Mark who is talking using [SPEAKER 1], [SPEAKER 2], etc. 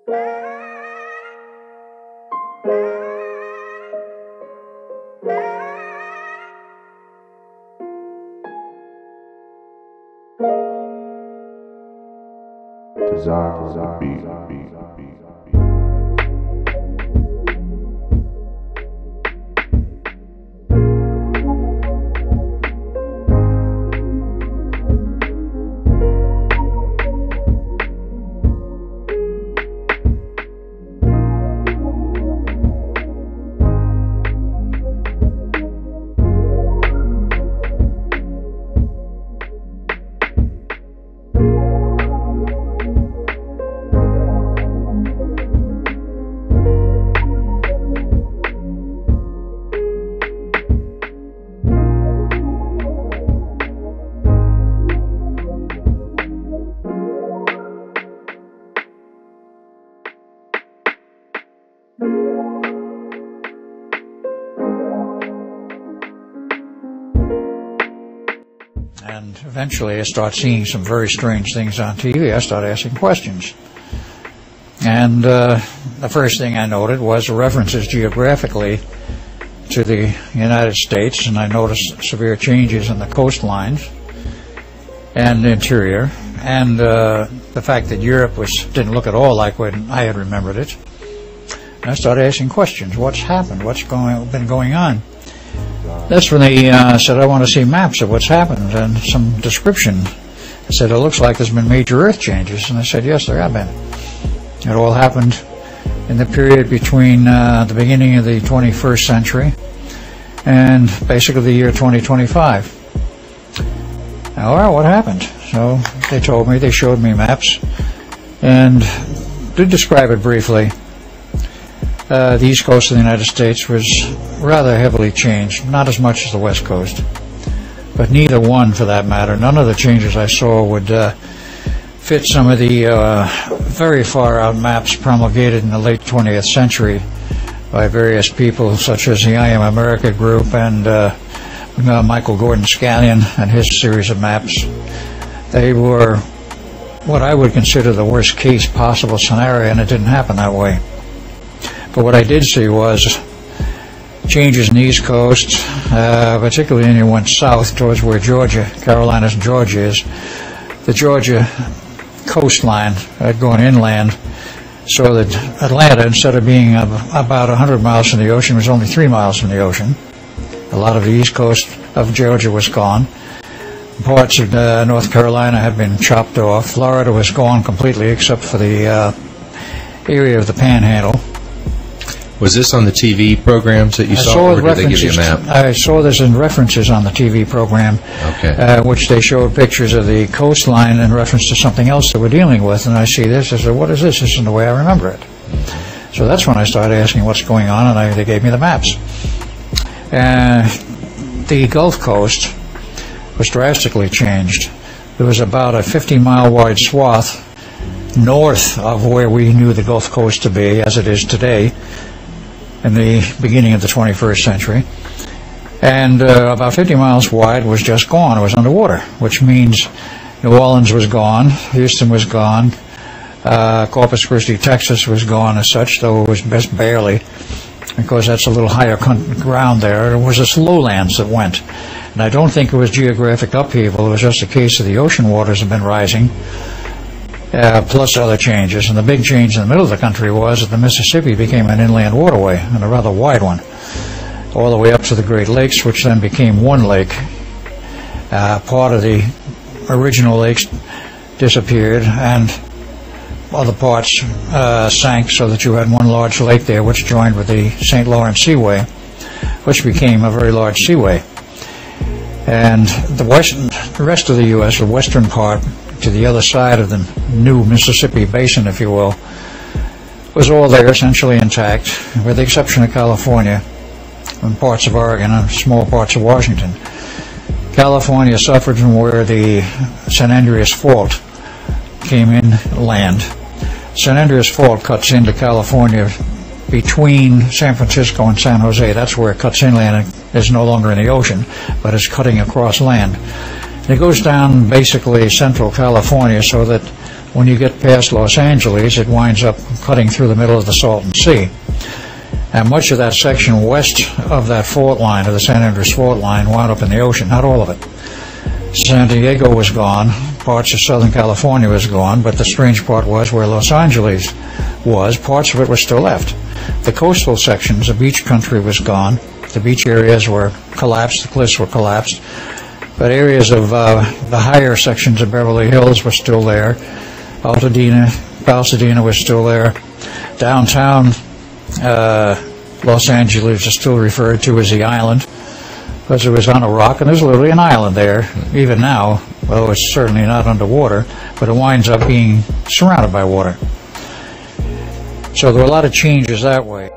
[SPEAKER 1] Desire beat.
[SPEAKER 2] And eventually I start seeing some very strange things on TV. I start asking questions. And the first thing I noted was references geographically to the United States, and I noticed severe changes in the coastlines and the interior, and the fact that Europe didn't look at all like when I had remembered it. And I started asking questions. What's happened? What's been going on? That's when they said, I want to see maps of what's happened and some description. I said, it looks like there's been major earth changes. And I said, yes, there have been. It all happened in the period between the beginning of the 21st century and basically the year 2025. All right, what happened? So they told me, they showed me maps and did describe it briefly. The east coast of the United States was rather heavily changed, not as much as the west coast, but neither one for that matter. None of the changes I saw would fit some of the very far out maps promulgated in the late 20th century by various people such as the I Am America group and Michael Gordon Scallion and his series of maps. They were what I would consider the worst case possible scenario, and it didn't happen that way. But what I did see was changes in the East Coast, particularly when you went south towards where Carolinas and Georgia is. The Georgia coastline had gone inland, so that Atlanta, instead of being about 100 miles from the ocean, was only 3 miles from the ocean. A lot of the east coast of Georgia was gone. Parts of North Carolina had been chopped off. Florida was gone completely except for the area of the Panhandle.
[SPEAKER 3] Was this on the TV programs that you saw, or did they give you a map?
[SPEAKER 2] I saw this in references on the TV program, which they showed pictures of the coastline in reference to something else that we're dealing with. And I see this, I said, what is this? This isn't the way I remember it. So that's when I started asking what's going on, and they gave me the maps. The Gulf Coast was drastically changed. There was about a 50-mile wide swath north of where we knew the Gulf Coast to be, as it is today, in the beginning of the 21st century. And about 50 miles wide was just gone. It was underwater, which means New Orleans was gone, Houston was gone, Corpus Christi, Texas was gone as such, though it was just barely, because that's a little higher ground there. It was just lowlands that went. And I don't think it was geographic upheaval. It was just a case of the ocean waters have been rising, plus other changes. And the big change in the middle of the country was that the Mississippi became an inland waterway, and a rather wide one, all the way up to the Great Lakes, which then became one lake. Part of the original lakes disappeared, and other parts sank, so that you had one large lake there, which joined with the St. Lawrence Seaway, which became a very large seaway. And the rest of the U.S., the western part, to the other side of the new Mississippi basin, if you will, was all there, essentially intact, with the exception of California and parts of Oregon and small parts of Washington. California suffered from where the San Andreas Fault came inland. San Andreas Fault cuts into California between San Francisco and San Jose. That's where it cuts inland. It's no longer in the ocean, but it's cutting across land. It goes down basically central California, so that when you get past Los Angeles, it winds up cutting through the middle of the Salton Sea. And much of that section west of that fault line, of the San Andreas fault line, wound up in the ocean, not all of it. San Diego was gone, parts of Southern California was gone, but the strange part was where Los Angeles was, parts of it were still left. The coastal sections, the beach country was gone, the beach areas were collapsed, the cliffs were collapsed, but areas of the higher sections of Beverly Hills were still there. Altadena, Pasadena was still there. Downtown Los Angeles is still referred to as the island because it was on a rock, and there's literally an island there even now, although it's certainly not underwater, but it winds up being surrounded by water. So there were a lot of changes that way.